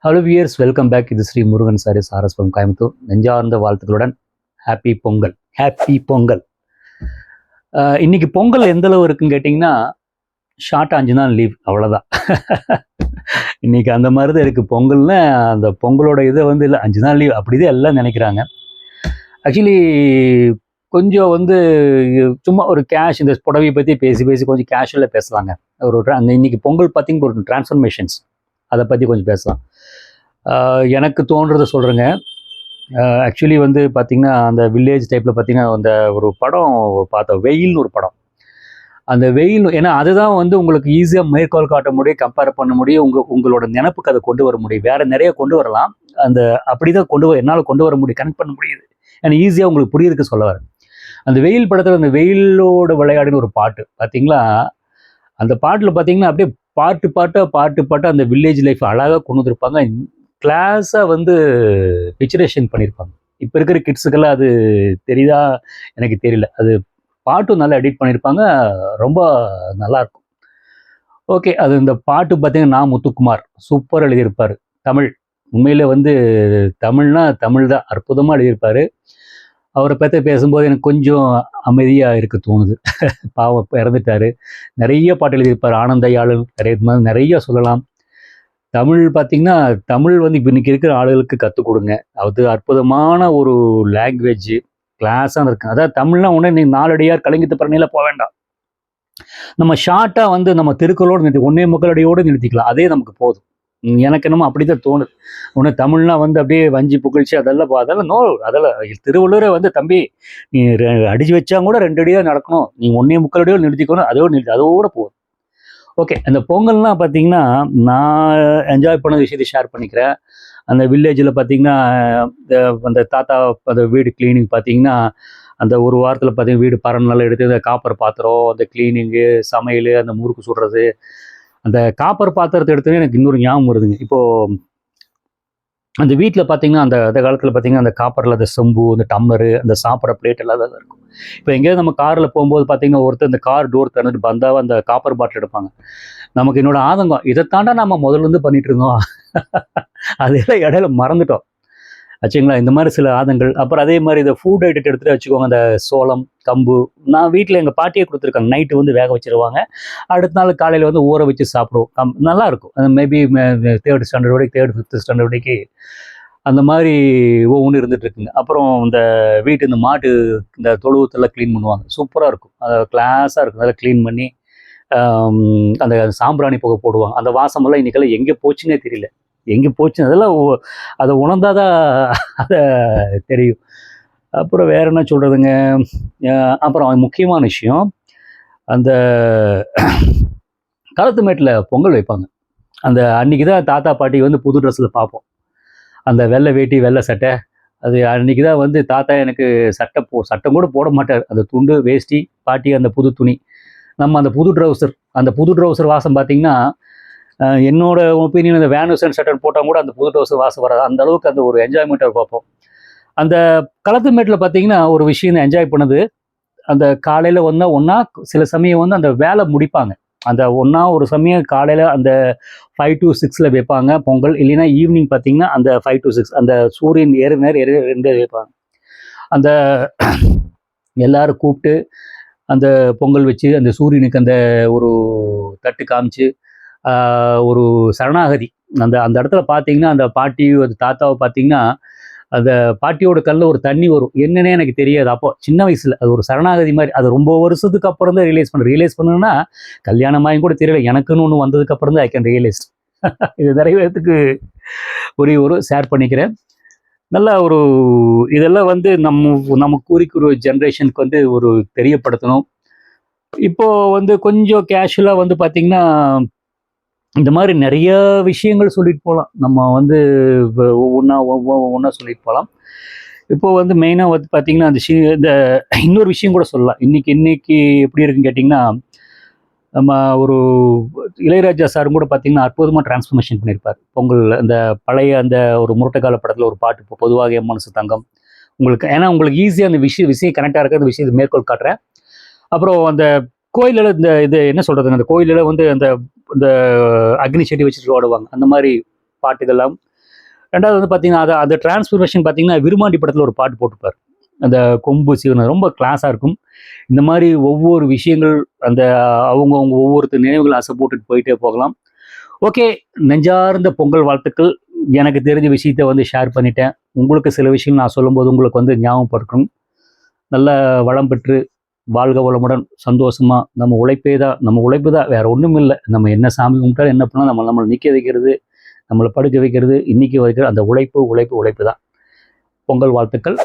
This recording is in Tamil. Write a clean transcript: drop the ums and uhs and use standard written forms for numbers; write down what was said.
Hello wears, welcome back. இது ஸ்ரீ முருகன் சாரீஸ் ஆர்எஸ்புரம் கோயம்புத்தூர். நெஞ்சார்ந்த வாழ்த்துக்களுடன் ஹாப்பி பொங்கல். ஹாப்பி பொங்கல். இன்னைக்கு பொங்கல் எந்த அளவு இருக்குன்னு கேட்டிங்கன்னா, ஷார்ட் 5 நாள் லீவ், அவ்வளோதான். இன்னைக்கு அந்த மாதிரி தான் இருக்குது. பொங்கல்னா அந்த பொங்கலோட இதை வந்து இல்லை, 5 நாள் லீவ் அப்படிதான் எல்லாம் நினைக்கிறாங்க. ஆக்சுவலி கொஞ்சம் வந்து சும்மா ஒரு கேஷ், இந்த புடவையை பற்றி பேசி பேசி கொஞ்சம் கேஷுவலாக பேசலாங்க. அந்த இன்னைக்கு பொங்கல் பார்த்திங்கன்னா ஒரு டிரான்ஸ்ஃபர்மேஷன்ஸ், அதை பற்றி கொஞ்சம் பேசலாம். எனக்கு தோன்றதை சொல்கிறேங்க. ஆக்சுவலி வந்து பார்த்திங்கன்னா, அந்த வில்லேஜ் டைப்பில் பார்த்திங்கன்னா, அந்த ஒரு படம் பார்த்தோம், வெயில்னு ஒரு படம். அந்த வெயில், ஏன்னா அதுதான் வந்து உங்களுக்கு ஈஸியாக மேற்கோள் காட்ட முடியும், கம்பேர் பண்ண முடியும், உங்களோட நினப்புக்கு அதை கொண்டு வர முடியும். வேறு நிறைய கொண்டு வரலாம், அந்த அப்படி தான் என்னால் கொண்டு வர முடியும், கனெக்ட் பண்ண முடியுது. ஏன்னா ஈஸியாக உங்களுக்கு புரியுறதுக்கு சொல்ல வரேன். அந்த வெயில் படத்தில் அந்த வெயிலோட விளையாடுன்னு ஒரு பாட்டு பார்த்தீங்களா, அந்த பாட்டில் பார்த்தீங்கன்னா அப்படியே பாட்டு அந்த வில்லேஜ் லைஃப் அழகாக கொண்டு வந்திருப்பாங்க. கிளாஸாக வந்து பிக்சரேஷன் பண்ணியிருப்பாங்க. இப்போ இருக்கிற கிட்ஸுக்கெல்லாம் அது தெரியுதா எனக்கு தெரியல. அது பாட்டும் நல்லா எடிட் பண்ணியிருப்பாங்க, ரொம்ப நல்லாயிருக்கும். ஓகே, அது இந்த பாட்டு பார்த்தீங்கன்னா முத்துக்குமார் சூப்பராக எழுதியிருப்பார். தமிழ், உண்மையில் வந்து தமிழ்னா தமிழ் தான், அற்புதமாக எழுதியிருப்பார். அவரை பற்றி பேசும்போது எனக்கு கொஞ்சம் அமைதியாக இருக்க தோணுது. பாவம் இறந்துட்டார். நிறைய பாட்டு எழுதியிருப்பார். ஆனந்தையாளர் நிறைய சொல்லலாம். தமிழ் பார்த்திங்கன்னா, தமிழ் வந்து இப்போ இன்றைக்கி இருக்கிற ஆளுகளுக்கு கற்றுக் கொடுங்க. அது அற்புதமான ஒரு லாங்குவேஜ், கிளாஸாக இருக்குது. அதாவது தமிழ்லாம் ஒன்று நீ நாலடியார் கலைஞத்து பரணியில் போக வேண்டாம். நம்ம ஷார்ட்டாக வந்து நம்ம திருக்குறளோடு நிறுத்தி ஒன்னே முக்களடியோடு நிறுத்திக்கலாம், அதே நமக்கு போதும். எனக்கு என்னமோ அப்படி தான் தோணுது. ஒன்று தமிழ்னா வந்து அப்படியே வஞ்சி புகழ்ச்சி அதெல்லாம் அதெல்லாம் திருவள்ளுவரே வந்து, தம்பி நீ அடிச்சு வச்சா கூட 2 அடியாக நடக்கணும், நீ ஒன்னே முக்களடியோடு நிறுத்திக்கணும், அதோடு போதும். ஓகே, அந்த பொங்கல்னால் பார்த்தீங்கன்னா, நான் என்ஜாய் பண்ண விஷயத்தை ஷேர் பண்ணிக்கிறேன். அந்த வில்லேஜில் பார்த்தீங்கன்னா, அந்த தாத்தா அந்த வீடு கிளீனிங் பார்த்தீங்கன்னா, அந்த ஒரு வாரத்தில் பார்த்தீங்கன்னா வீடு பரனெல்லாம் எடுத்து அந்த காப்பர் பாத்திரம், அந்த கிளீனிங்கு, சமையல், அந்த முறுக்கு சுடுறது. அந்த காப்பர் பாத்திரத்தை எடுத்தோன்னே எனக்கு இன்னொரு ஞாபகம் வருதுங்க. இப்போது அந்த வீட்டில் பார்த்தீங்கன்னா, அந்த காலத்தில் பார்த்தீங்கன்னா, அந்த காப்பரில் அந்த செம்பு, அந்த டம்ளரு, அந்த சாப்பிட்ற பிளேட் எல்லாம் தான் இருக்கும். இப்போ எங்கேயாவது நம்ம காரில் போகும்போது பார்த்தீங்கன்னா, ஒருத்தர் இந்த கார் டோர் திறந்துட்டு பந்தாவாக அந்த காப்பர் பாட்டில் எடுப்பாங்க. நமக்கு என்னோட ஆதங்கம், இதைத்தாண்டா நம்ம முதல்லேருந்து பண்ணிட்டு இருந்தோம். அதெல்லாம் இடையில மறந்துட்டோம் ஆச்சுங்களா. இந்த மாதிரி சில ஆதங்கள். அப்புறம் அதே மாதிரி இந்த ஃபுட் ஐட்டத்தை எடுத்துகிட்டு வச்சுக்கோங்க, அந்த சோளம், கம்பு. நான் வீட்டில் எங்கள் பாட்டியை கொடுத்துருக்காங்க, நைட்டு வந்து வேக வச்சுருவாங்க, அடுத்த நாள் காலையில் வந்து ஊற வச்சு சாப்பிடுவோம். நல்லாயிருக்கும். மேபி 3rd ஸ்டாண்டர்ட் வரைக்கும், 3rd 5th ஸ்டாண்டர்ட் வரைக்கும் அந்த மாதிரி ஒவ்வொன்று இருந்துகிட்டு இருக்குங்க. அப்புறம் இந்த வீட்டு இந்த மாட்டு இந்த தொழுவத்தெல்லாம் க்ளீன் பண்ணுவாங்க, சூப்பராக இருக்கும். அது கிளாஸாக இருக்கும். அதெல்லாம் க்ளீன் பண்ணி அந்த சாம்பிராணி புகை போடுவாங்க. அந்த வாசமெல்லாம் இன்றைக்கெல்லாம் எங்கே போச்சுன்னே தெரியல, எங்கே போச்சு அதெல்லாம் அதை உணர்ந்தாதான் அதை தெரியும். அப்புறம் வேற என்ன சொல்கிறதுங்க. அப்புறம் முக்கியமான விஷயம், அந்த களத்து மேட்டில் பொங்கல் வைப்பாங்க. அந்த அன்றைக்கி தான் தாத்தா பாட்டி வந்து புது ட்ரெஸ்ஸில் பார்ப்போம். அந்த வெள்ளை வேட்டி வெள்ளை சட்டை, அது அன்றைக்கி தான் வந்து தாத்தா எனக்கு சட்டம் கூட போட மாட்டார். அந்த துண்டு வேஷ்டி, பாட்டி அந்த புது துணி, நம்ம அந்த புது ட்ரௌசர் வாசம் பார்த்திங்கன்னா, என்னோட ஒப்பீனியன் அந்த வேனுசன் சட்டன் போட்டால் கூட அந்த புது ட்ரௌசர் வாசம் வராது. அந்த அளவுக்கு அந்த ஒரு என்ஜாய்மெண்ட்டாக பார்ப்போம். அந்த களத்து மேட்டில் பார்த்திங்கன்னா ஒரு விஷயம் என்ஜாய் பண்ணுது. அந்த காலையில் ஒன்றா சில சமயம் வந்து அந்த வேலை முடிப்பாங்க. அந்த ஒரு சமயம் காலையில் அந்த 5 to 6 வைப்பாங்க பொங்கல். இல்லைன்னா ஈவினிங் பார்த்திங்கன்னா அந்த 5 to 6 அந்த சூரியன் ரெண்டு வைப்பாங்க. அந்த எல்லாரும் கூப்பிட்டு அந்த பொங்கல் வச்சு அந்த சூரியனுக்கு அந்த ஒரு தட்டு காமிச்சு ஒரு சரணாகதி. அந்த இடத்துல பார்த்தீங்கன்னா, அந்த பாட்டி அந்த தாத்தாவை பார்த்தீங்கன்னா, அந்த பாட்டியோட கல்லில் ஒரு தண்ணி வரும், என்னன்னே எனக்கு தெரியாது அப்போ சின்ன வயசில். அது ஒரு சரணாகதி மாதிரி. அது ரொம்ப வருஷத்துக்கு அப்புறம் தான் ரியலைஸ் பண்ணுன்னா, கல்யாணமாயும் கூட தெரியல, எனக்குன்னு ஒன்று வந்ததுக்கு அப்புறம் தான் ஐ கேன் ரியலைஸ். இது நிறைய பேர்த்துக்கு ஒரு ஷேர் பண்ணிக்கிறேன். நல்லா ஒரு இதெல்லாம் வந்து நம்ம குறிக்கிற ஜென்ரேஷனுக்கு வந்து ஒரு தெரியப்படுத்தணும். இப்போது வந்து கொஞ்சம் கேஷுவலாக வந்து பார்த்திங்கன்னா, இந்த மாதிரி நிறைய விஷயங்கள் சொல்லிட்டு போகலாம். நம்ம வந்து ஒவ்வொன்றா சொல்லிட்டு போகலாம். இப்போது வந்து மெயினாக வந்து பார்த்திங்கன்னா, இந்த இன்னொரு விஷயம் கூட சொல்லலாம். இன்றைக்கி எப்படி இருக்குன்னு கேட்டிங்கன்னா, நம்ம ஒரு இளையராஜா சாரும் கூட பார்த்திங்கன்னா அற்புதமாக டிரான்ஸ்ஃபர்மேஷன் பண்ணியிருப்பார். பொங்கல் அந்த பழைய அந்த ஒரு முரட்டுக்கால படத்தில் ஒரு பாட்டு, இப்போ பொதுவாக என் மனசு தங்கம். உங்களுக்கு ஈஸியாக அந்த விஷயம் கனெக்டாக இருக்க அந்த விஷயத்தை மேற்கோள் காட்டுறேன். அப்புறம் அந்த கோயிலில் இது என்ன சொல்கிறதுங்க, அந்த கோயிலில் வந்து அந்த அக்னி செடி வச்சுட்டு ஓடுவாங்க, அந்த மாதிரி பாட்டுகள்லாம் ரெண்டாவது வந்து பார்த்தீங்கன்னா அந்த டிரான்ஸ்ஃபர்மேஷன் பார்த்தீங்கன்னா விருமாண்டி படத்தில் ஒரு பாட்டு போட்டுப்பார், அந்த கொம்பு சிவன ரொம்ப கிளாஸாக இருக்கும். இந்த மாதிரி ஒவ்வொரு விஷயங்கள் அந்த அவங்கவுங்க ஒவ்வொருத்தர் நினைவுகள் ஆசை போட்டுட்டு போயிட்டே போகலாம். ஓகே, நெஞ்சார்ந்த பொங்கல் வாழ்த்துக்கள். எனக்கு தெரிஞ்ச விஷயத்த வந்து ஷேர் பண்ணிட்டேன். உங்களுக்கு சில விஷயங்கள் நான் சொல்லும்போது உங்களுக்கு வந்து ஞாபகப்படுத்தணும். நல்ல வளம் பெற்று வாழ்க வளமுடன் சந்தோஷமா நம்ம உழைப்பு தான், வேற ஒன்றும் இல்லை. நம்ம என்ன சாமி கும்பிட்டாலும் என்ன பண்ணாலும் நம்மளை நிற்க வைக்கிறது, நம்மளை படுக்க வைக்கிறது, இன்னைக்கு வைக்கிற அந்த உழைப்பு தான். பொங்கல் வாழ்த்துக்கள்.